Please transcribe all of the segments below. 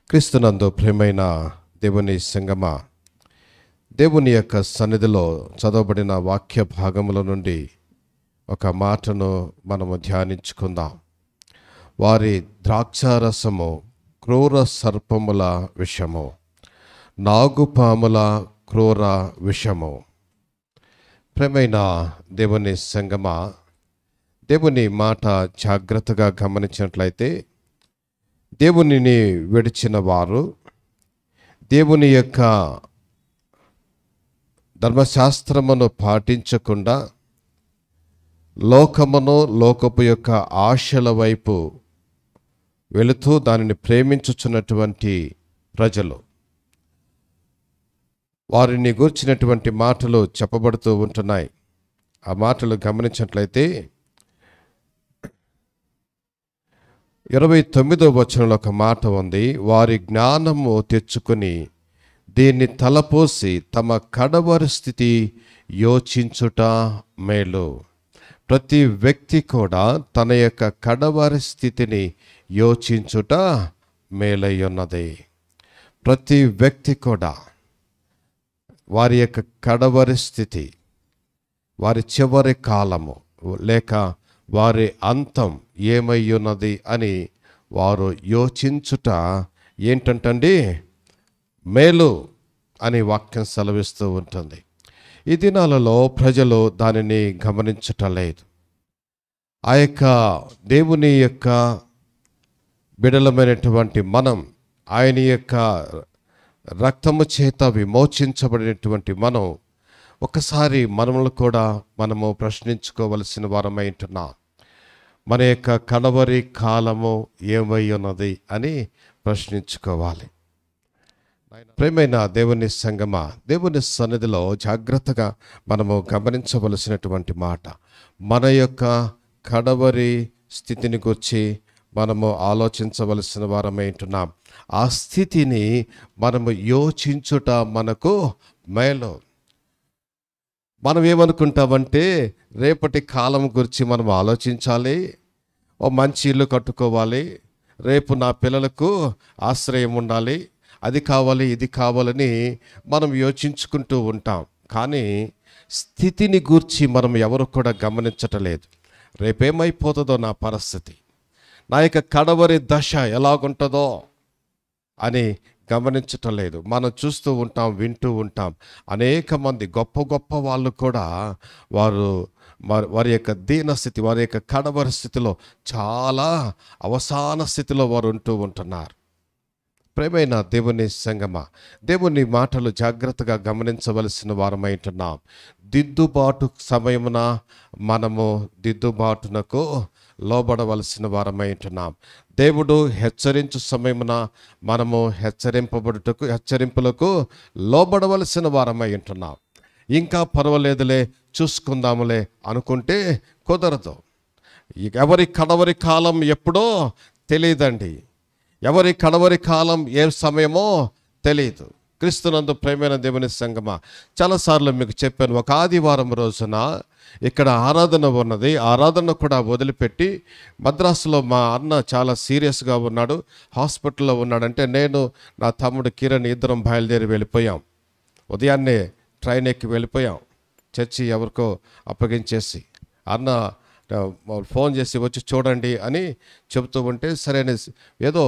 క్రీస్తునందు ప్రియమైన దేవుని సంగమా, దేవుని యొక్క సన్నిధిలో చదవబడిన వాక్య భాగముల నుండి ఒక మాటను మనము ధ్యానించుకుందాం. వారి ద్రాక్షారసము క్రూర సర్పముల విషము, నాగుపాముల క్రూర విషము. ప్రియమైన దేవుని సంగమా, దేవుని మాట జాగ్రత్తగా గమనించినట్లయితే, దేవునిని విడిచిన వారు దేవుని యొక్క ధర్మశాస్త్రమును పాటించకుండా లోకమును, లోకపు యొక్క ఆశల వైపు వెళుతూ దానిని ప్రేమించుచున్నటువంటి ప్రజలు, వారిని గూర్చినటువంటి మాటలు చెప్పబడుతూ ఉంటున్నాయి. ఆ మాటలు గమనించినట్లయితే 29వ వచనంలో ఒక మాట ఉంది. వారి జ్ఞానము తెచ్చుకొని దీన్ని తలపోసి తమ కడవరి స్థితి యోచించుట మేలు. ప్రతి వ్యక్తి కూడా తన యొక్క కడవరి స్థితిని యోచించుట మేలై ఉన్నది. ప్రతి వ్యక్తి కూడా వారి యొక్క కడవరి స్థితి, వారి చివరి కాలము లేక వారి అంతం ఏమై ఉన్నది అని వారు యోచించుట ఏంటంటండి మేలు అని వాక్యం సెలవిస్తూ ఉంటుంది. ఈ దినాలలో ప్రజలు దానిని గమనించటం లేదు. ఆ యొక్క దేవుని యొక్క బిడలమైనటువంటి మనం, ఆయన యొక్క రక్తము చేత విమోచించబడినటువంటి మనం ఒకసారి మనములు కూడా మనము ప్రశ్నించుకోవలసిన వారమై ఉంటున్నాం. మన యొక్క కడవరి కాలము ఏమై ఉన్నది అని ప్రశ్నించుకోవాలి. ప్రియమైన దేవుని సంగమా, దేవుని సన్నిధిలో జాగ్రత్తగా మనము గమనించవలసినటువంటి మాట, మన యొక్క కడవరి స్థితిని గురించి మనము ఆలోచించవలసిన వారమై ఉంటున్నాం. ఆ స్థితిని మనము యోచించుట మనకు మేలు. మనం ఏమనుకుంటామంటే, రేపటి కాలం గురించి మనం ఆలోచించాలి, ఓ మంచి ఇల్లు కట్టుకోవాలి, రేపు నా పిల్లలకు ఆశ్రయం ఉండాలి, అది కావాలి ఇది కావాలని మనం యోచించుకుంటూ ఉంటాం. కానీ స్థితిని గూర్చి మనం ఎవరు కూడా గమనించటలేదు. రేపేమైపోతుందో నా పరిస్థితి, నా యొక్క కడవరి దశ ఎలాగుంటుందో అని గమనించటం లేదు. మనం చూస్తూ ఉంటాం, వింటూ ఉంటాం. అనేక మంది గొప్ప గొప్ప వాళ్ళు కూడా వారి యొక్క దీనస్థితి, వారి యొక్క కడవరి స్థితిలో, చాలా అవసాన స్థితిలో వారు ఉంటూ ఉంటున్నారు. ప్రియమైన దేవుని సంగమా, దేవుని మాటలు జాగ్రత్తగా గమనించవలసిన వారమై ఉంటున్నాం. దిద్దుబాటు సమయమున మనము దిద్దుబాటునకు లోబడవలసిన వారమై ఉంటున్నాం. దేవుడు హెచ్చరించు సమయమున మనము హెచ్చరింపులకు లోబడవలసిన వారమై ఉంటున్నాం. ఇంకా పర్వాలేదులే, చూసుకుందాములే అనుకుంటే కుదరదు. ఎవరి కడవరి కాలం ఎప్పుడో తెలియదండి. ఎవరి కడవరి కాలం ఏ సమయమో తెలియదు. క్రీస్తునందు ప్రియమైన దేవుని సంగమా, చాలాసార్లు మీకు చెప్పాను. ఒక ఆదివారం రోజున ఇక్కడ ఆరాధన ఉన్నది. ఆరాధన కూడా వదిలిపెట్టి మద్రాసులో మా అన్న చాలా సీరియస్గా ఉన్నాడు, హాస్పిటల్లో ఉన్నాడంటే నేను నా తమ్ముడు కిరణ్ ఇద్దరం బయలుదేరి వెళ్ళిపోయాం. ఉదయాన్నే ట్రైన్ ఎక్కి వెళ్ళిపోయాం. చర్చి ఎవరికో అప్పగించేసి, అన్న ఫోన్ చేసి వచ్చి చూడండి అని చెబుతూ ఉంటే, సరైన ఏదో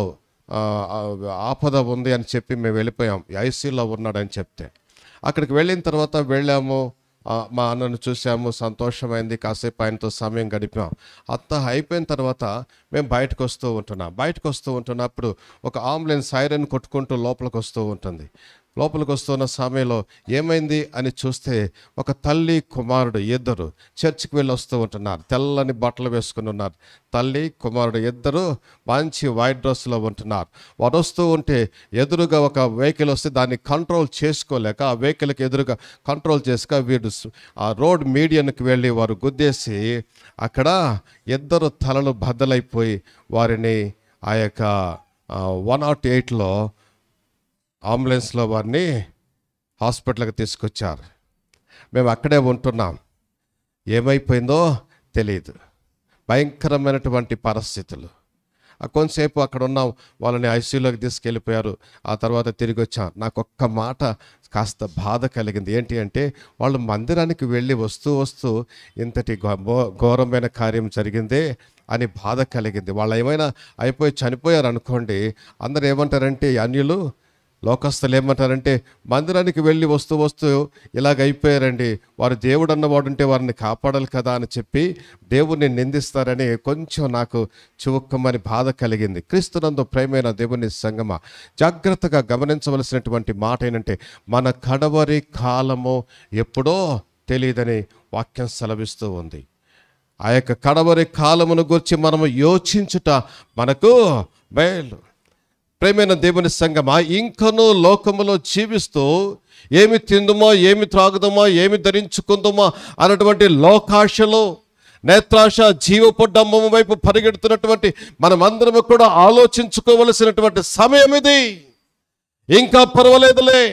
ఆపద ఉంది అని చెప్పి మేము వెళ్ళిపోయాం. ఐసీయూలో ఉన్నాడని చెప్తే అక్కడికి వెళ్ళిన తర్వాత వెళ్ళాము. మా అన్నను చూసాము, సంతోషమైంది. కాసేపు ఆయనతో సమయం గడిపాం. అంతా అయిపోయిన తర్వాత మేము బయటకు వస్తూ ఉంటున్నప్పుడు ఒక అంబులెన్స్ సైరన్ కొట్టుకుంటూ లోపలికి వస్తూ ఉంటుంది. లోపలికి వస్తున్న సమయంలో ఏమైంది అని చూస్తే, ఒక తల్లి కుమారుడు ఇద్దరు చర్చికి వెళ్ళి వస్తూ ఉంటున్నారు. తెల్లని బట్టలు వేసుకుని ఉన్నారు. తల్లి కుమారుడు ఇద్దరు మంచి వైట్ డ్రెస్లో ఉంటున్నారు. వారు వస్తూ ఉంటే ఎదురుగా ఒక వెహికల్ వస్తే దాన్ని కంట్రోల్ చేసుకోలేక, ఆ వెహికల్కి ఎదురుగా కంట్రోల్ చేసుకో వీడు ఆ రోడ్ మీడియన్కి వెళ్ళి వారు గుద్దేసి అక్కడ ఇద్దరు తలలు బద్దలైపోయి వారిని ఆ యొక్క 108లో అంబులెన్స్లో వారిని హాస్పిటల్కి తీసుకొచ్చారు. మేము అక్కడే ఉంటున్నాం. ఏమైపోయిందో తెలియదు. భయంకరమైనటువంటి పరిస్థితులు. కొంతసేపు అక్కడ ఉన్నాం, వాళ్ళని ఐసీయూలోకి తీసుకెళ్ళిపోయారు. ఆ తర్వాత తిరిగి వచ్చాం. నాకు ఒక్క మాట కాస్త బాధ కలిగింది. ఏంటి అంటే, వాళ్ళు మందిరానికి వెళ్ళి వస్తూ ఇంతటి ఘోరమైన కార్యం జరిగిందే అని బాధ కలిగింది. వాళ్ళు ఏమైనా అయిపోయి చనిపోయారు అనుకోండి, అందరు ఏమంటారంటే, అన్యులు లోకస్తులు ఏమంటారంటే, మందిరానికి వెళ్ళి వస్తూ ఇలాగ అయిపోయారండి, వారు దేవుడు అన్నవాడు ఉంటే వారిని కాపాడాలి కదా అని చెప్పి దేవుణ్ణి నిందిస్తారని కొంచెం నాకు చువుక్కమని బాధ కలిగింది. క్రీస్తునందు ప్రేమైన దేవుని సంగమా, జాగ్రత్తగా గమనించవలసినటువంటి మాట ఏంటంటే, మన కడవరి కాలము ఎప్పుడో తెలియదని వాక్యం సెలవిస్తూ ఉంది. ఆ యొక్క కడవరి కాలమును గురించి మనము యోచించుట మనకు మేలు. ప్రేమైన దేవుని సంగమా, ఇంకనూ లోకములో జీవిస్తూ ఏమి తిందుమో, ఏమి త్రాగుదామో, ఏమి ధరించుకుందామో అన్నటువంటి లోకాశలో, నేత్రాశ, జీవపు డంబము వైపు పరిగెడుతున్నటువంటి మనమందరము కూడా ఆలోచించుకోవలసినటువంటి సమయం ఇది. ఇంకా పర్వాలేదులే,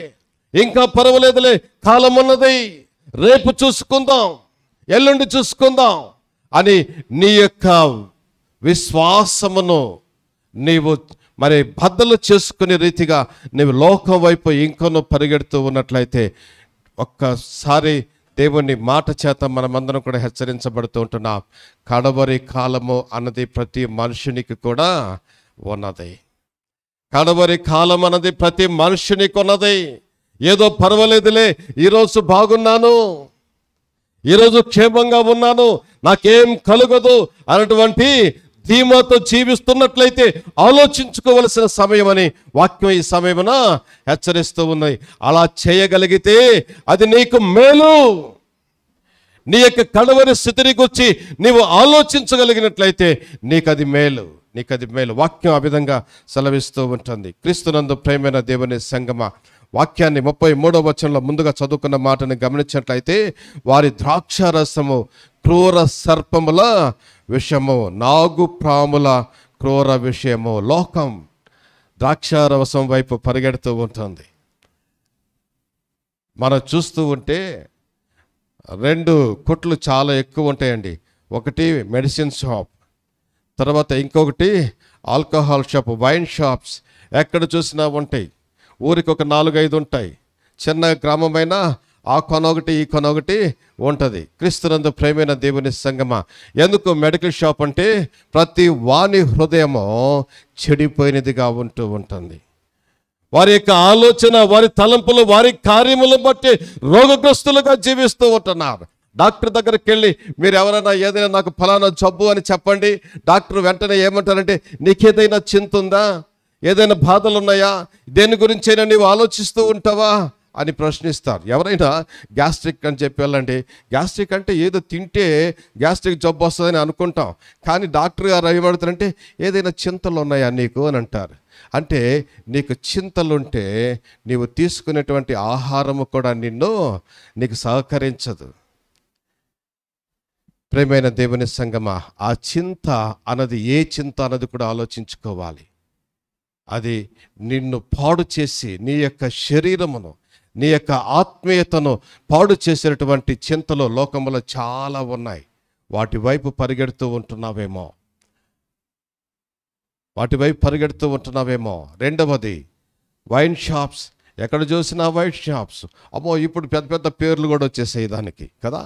కాలం ఉన్నది, రేపు చూసుకుందాం, ఎల్లుండి చూసుకుందాం అని నీ యొక్క విశ్వాసమును నీవు మరి బద్దలు చేసుకునే రీతిగా నీవు లోకం వైపు ఇంకొను పరిగెడుతూ ఉన్నట్లయితే, ఒక్కసారి దేవుని మాట చేత మనమందరం కూడా హెచ్చరించబడుతూ ఉంటున్నాం. కడవరి కాలము అన్నది ప్రతి మనుషునికి కూడా ఉన్నది. కడవరి కాలం అన్నది ప్రతి మనుషునికి ఉన్నది. ఏదో పర్వాలేదులే, ఈరోజు బాగున్నాను, ఈరోజు క్షేమంగా ఉన్నాను, నాకేం కలుగదు అన్నటువంటి ధీమాతో జీవిస్తున్నట్లయితే ఆలోచించుకోవలసిన సమయం అని వాక్యం ఈ సమయమున హెచ్చరిస్తూ ఉన్నాయి. అలా చేయగలిగితే అది నీకు మేలు. నీ యొక్క కడవరి స్థితిని గురించి నీవు ఆలోచించగలిగినట్లయితే నీకది మేలు. వాక్యం ఆ విధంగా సెలవిస్తూ ఉంటుంది. క్రీస్తునందు ప్రేమైన దేవుని సంగమా, వాక్యాన్ని 33వ వచనంలో ముందుగా చదువుకున్న మాటని గమనించినట్లయితే, వారి ద్రాక్షారసము క్రూర సర్పముల విషము, నాగు ప్రాముల క్రూర విషయము. లోకం ద్రాక్షారసం వైపు పరిగెడుతూ ఉంటుంది. మనం చూస్తూ ఉంటే 2 కొట్లు చాలా ఎక్కువ ఉంటాయండి. ఒకటి మెడిసిన్ షాప్, తర్వాత ఇంకొకటి ఆల్కహాల్ షాప్, వైన్ షాప్స్ ఎక్కడ చూసినా ఉంటాయి. ఊరికి ఒక 4-5 ఉంటాయి. చిన్న గ్రామమైనా ఆ కొన ఒకటి ఈ కొన ఒకటి ఉంటుంది. క్రీస్తునందు ప్రేమైన దేవుని సంగమా, ఎందుకు మెడికల్ షాప్ అంటే ప్రతి వాని హృదయము చెడిపోయినదిగా ఉంటూ ఉంటుంది. వారి యొక్క ఆలోచన, వారి తలంపులు, వారి కార్యములను బట్టి రోగగ్రస్తులుగా జీవిస్తూ ఉంటున్నారు. డాక్టర్ దగ్గరికి వెళ్ళి, మీరు ఎవరైనా ఏదైనా నాకు ఫలానా జబ్బు అని చెప్పండి, డాక్టర్ వెంటనే ఏమంటారంటే, నీకేదైనా చింత ఉందా, ఏదైనా బాధలు ఉన్నాయా, దేని గురించైనా నీవు ఆలోచిస్తూ ఉంటావా అని ప్రశ్నిస్తారు. ఎవరైనా గ్యాస్ట్రిక్ అని చెప్పి వెళ్ళండి, గ్యాస్ట్రిక్ అంటే ఏదో తింటే గ్యాస్ట్రిక్ జబ్బు వస్తుందని అనుకుంటాం. కానీ డాక్టర్ గారు ఏమడుతారంటే, ఏదైనా చింతలు ఉన్నాయా నీకు అని అంటారు. అంటే నీకు చింతలుంటే నీవు తీసుకునేటువంటి ఆహారము కూడా నీకు సహకరించదు. ప్రేమైన దేవుని సంగమా, ఆ చింత అన్నది ఏ చింత అన్నది కూడా ఆలోచించుకోవాలి. అది నిన్ను పాడు చేసి నీ యొక్క శరీరమును, నీ యొక్క ఆత్మీయతను పాడు చేసేటువంటి చింతలు లోకములో చాలా ఉన్నాయి. వాటి వైపు పరిగెడుతూ ఉంటున్నావేమో. రెండవది వైన్ షాప్స్. ఎక్కడ చూసినా వైన్ షాప్స్. అమ్మో, ఇప్పుడు పెద్ద పెద్ద పేర్లు కూడా వచ్చేసాయి దానికి కదా.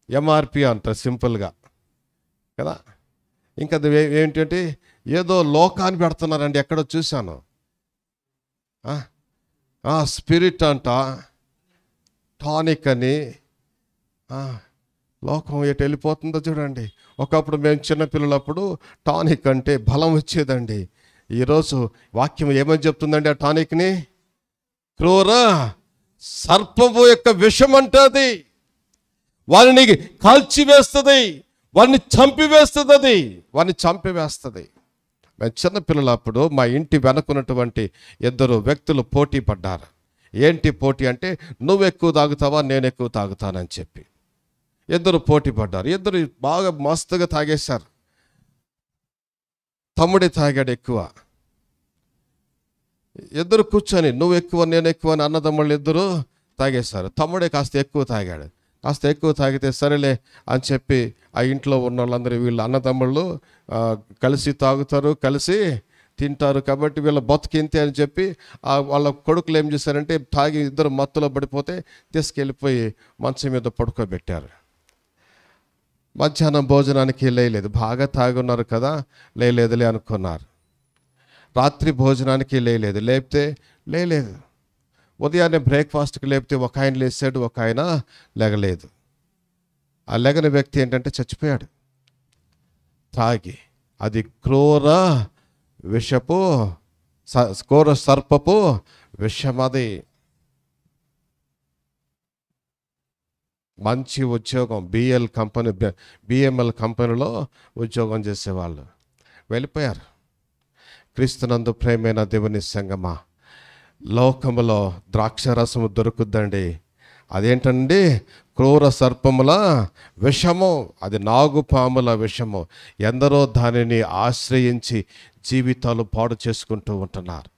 ఎంఆర్పి అంటారు సింపుల్గా కదా. ఇంకా ఏంటంటే ఏదో లోకాన్ని పెడుతున్నారండి. ఎక్కడో చూశాను, స్పిరిట్ అంట, టానిక్ అని. లోకం ఎటు వెళ్ళిపోతుందో చూడండి. ఒకప్పుడు మేము చిన్నపిల్లలప్పుడు టానిక్ అంటే బలం వచ్చేదండి. ఈరోజు వాక్యం ఏమని చెప్తుందండి ఆ టానిక్ని? క్రూర సర్పము యొక్క విషం అంటది. వారిని కాల్చివేస్తుంది, వారిని చంపివేస్తుంది. మేము చిన్నపిల్లలప్పుడు మా ఇంటి వెనకున్నటువంటి 2 వ్యక్తులు పోటీ పడ్డారు. ఏంటి పోటీ అంటే, నువ్వు ఎక్కువ తాగుతావా, నేను ఎక్కువ తాగుతానని చెప్పి 2 పోటీ పడ్డారు. 2 బాగా మస్తుగా తాగేశారు. తమ్ముడే తాగాడు ఎక్కువ. 2 కూర్చొని నువ్వు ఎక్కువ నేను ఎక్కువ అని అన్నదమ్ముళ్ళు 2 తాగేశారు. తమ్ముడే కాస్త ఎక్కువ తాగాడు. కాస్త ఎక్కువ తాగితే సరేలే అని చెప్పి ఆ ఇంట్లో ఉన్న వాళ్ళందరూ వీళ్ళు అన్నదమ్ముళ్ళు కలిసి తాగుతారు, కలిసి తింటారు, కాబట్టి వీళ్ళ బతుకింతే అని చెప్పి వాళ్ళ కొడుకులు ఏం చేశారంటే తాగి ఇద్దరు మత్తులో పడిపోతే తీసుకెళ్ళిపోయి మంచం మీద పడుకోబెట్టారు. మధ్యాహ్నం భోజనానికి లేలేదు, బాగా తాగి ఉన్నారు కదా, లేదులే అనుకున్నారు. రాత్రి భోజనానికి లేలేదు, లేపితే లేదు. ఉదయాన్నే బ్రేక్ఫాస్ట్కి లేపితే ఒక ఆయన లేచాడు, ఒక ఆయన లేగలేదు. ఆ లేగని వ్యక్తి ఏంటంటే చచ్చిపోయాడు తాగి. అది క్రూర సర్పపు విషం. అది మంచి ఉద్యోగం, బిఎంఎల్ కంపెనీలో ఉద్యోగం చేసేవాళ్ళు వెళ్ళిపోయారు. క్రీస్తునందు ప్రేమైన దేవుని సంగమా, లోకములో ద్రాక్షరసము దొరుకుద్దండి. అదేంటండి? క్రూర సర్పముల విషము, అది నాగుపాముల విషము. ఎందరో దానిని ఆశ్రయించి జీవితాలు పాడు చేసుకుంటూ ఉంటున్నారు,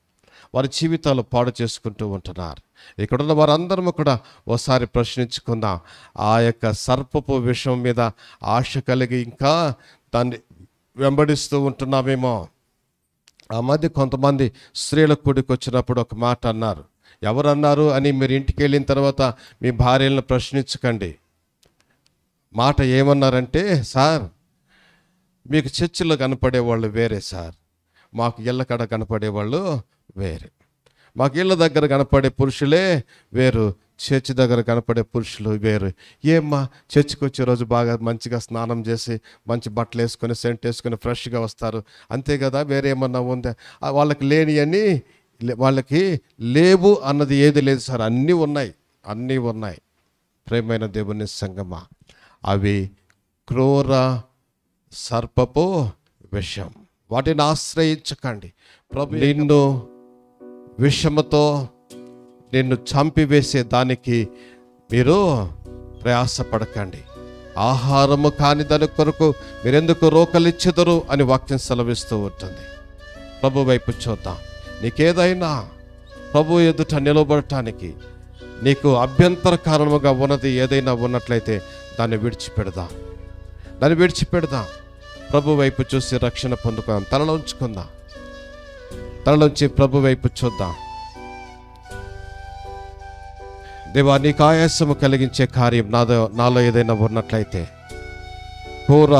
వారి జీవితాలు పాడు చేసుకుంటూ ఉంటున్నారు. ఇక్కడున్న వారందరము కూడా ఓసారి ప్రశ్నించుకుందాం. ఆ యొక్క సర్పపు విషం మీద ఆశ కలిగి ఇంకా దాన్ని వెంబడిస్తూ ఉంటున్నామేమో. ఆ మధ్య కొంతమంది స్త్రీల కూడికి వచ్చినప్పుడు ఒక మాట అన్నారు. ఎవరన్నారు అని మీరు ఇంటికి వెళ్ళిన తర్వాత మీ భార్యలను ప్రశ్నించకండి. మాట ఏమన్నారంటే, సార్ మీకు చర్చిలో కనపడేవాళ్ళు వేరే సార్, మాకు ఇళ్ళ కాడ కనపడేవాళ్ళు వేరే. మాకు ఇళ్ళ దగ్గర కనపడే పురుషులే వేరు, చర్చి దగ్గర కనపడే పురుషులు వేరు. ఏమ్మా చర్చికి వచ్చే రోజు బాగా మంచిగా స్నానం చేసి మంచి బట్టలు వేసుకొని సెంట్ వేసుకొని ఫ్రెష్గా వస్తారు, అంతే కదా, వేరే ఏమన్నా ఉందా? వాళ్ళకి లేని అని వాళ్ళకి లేవు అన్నది ఏది లేదు సార్, అన్నీ ఉన్నాయి. ప్రేమైన దేవుని సంగమా, అవి క్రూర సర్పపు విషం. వాటిని ఆశ్రయించకండి. ప్రభు నిన్ను విషముతో నిన్ను చంపివేసే దానికి మీరు ప్రయాసపడకండి. ఆహారము కాని దాని కొరకు మీరెందుకు రోకలిచ్చెదరు అని వాక్యం సెలవిస్తూ ఉంటుంది. ప్రభు వైపు చూద్దాం. నీకేదైనా ప్రభు ఎదుట నిలబడటానికి నీకు అభ్యంతర కారణముగా ఉన్నది ఏదైనా ఉన్నట్లయితే దాన్ని విడిచిపెడదాం. ప్రభు వైపు చూసి రక్షణ పొందుకుందాం. తలలోంచి ప్రభు వైపు చూద్దాం. దేవా, నీకు ఆయాసము కలిగించే కార్యం నాలో ఏదైనా ఉన్నట్లయితే, క్రూర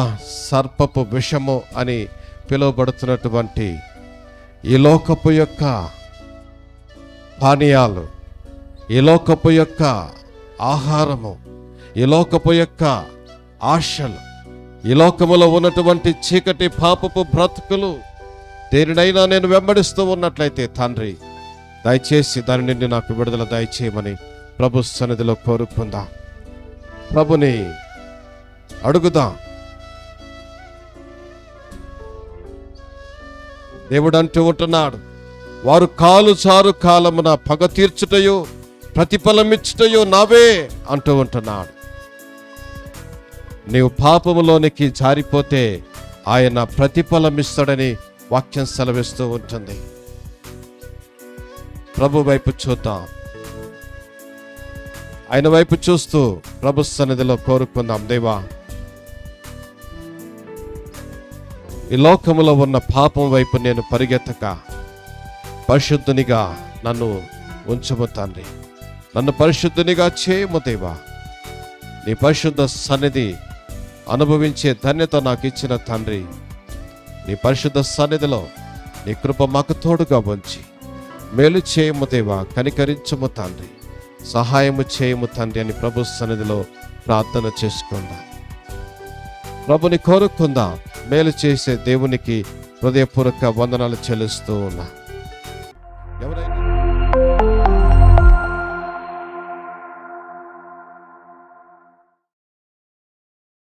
సర్పపు విషము అని పిలువబడుతున్నటువంటి ఈ లోకపు యొక్క పానీయాలు, ఈ లోకపు యొక్క ఆహారము, ఈ లోకపు యొక్క ఆశలు, ఈ లోకములో ఉన్నటువంటి చీకటి పాపపు బ్రతుకులు దేనినైనా నేను వెంబడిస్తూ ఉన్నట్లయితే తండ్రి, దయచేసి దాని నుండి నాకు విడుదల దయచేయమని ప్రభు సన్నిధిలో కోరుకుందాం. ప్రభుని అడుగుదాం. దేవుడు అంటూ ఉంటున్నాడు, వారు కాలు చారు కాలమున పగ తీర్చుటయో ప్రతిఫలమిచ్చుటయో నావే అంటూ ఉంటున్నాడు. నీవు పాపములోనికి జారిపోతే ఆయన ప్రతిఫలమిస్తాడని వాక్యం సెలవిస్తూ ఉంటుంది. ప్రభు వైపు చూద్దాం. ఆయన వైపు చూస్తూ ప్రభు సన్నిధిలో కోరుకుందాం. దేవా, ఈ లోకములో ఉన్న పాపం వైపు నేను పరిగెత్తక పరిశుద్ధునిగా నన్ను ఉంచుము తండ్రి. నన్ను పరిశుద్ధునిగా చేయము దేవా. నీ పరిశుద్ధ సన్నిధి అనుభవించే ధన్యత నాకు ఇచ్చిన తండ్రి, నీ పరిశుద్ధ సన్నిధిలో నీ కృప మాకు తోడుగా ఉంచి మేలు చేయము దేవా. కనికరించము తండ్రి, సహాయము చేయము తండ్రి అని ప్రభు సన్నిధిలో ప్రార్థన చేసుకుందాం. ప్రభుని కోరుకుందాం. మేలు చేసే దేవునికి హృదయపూర్వక వందనాలు చెల్లిస్తూ ఉన్నా. ఎవరైనా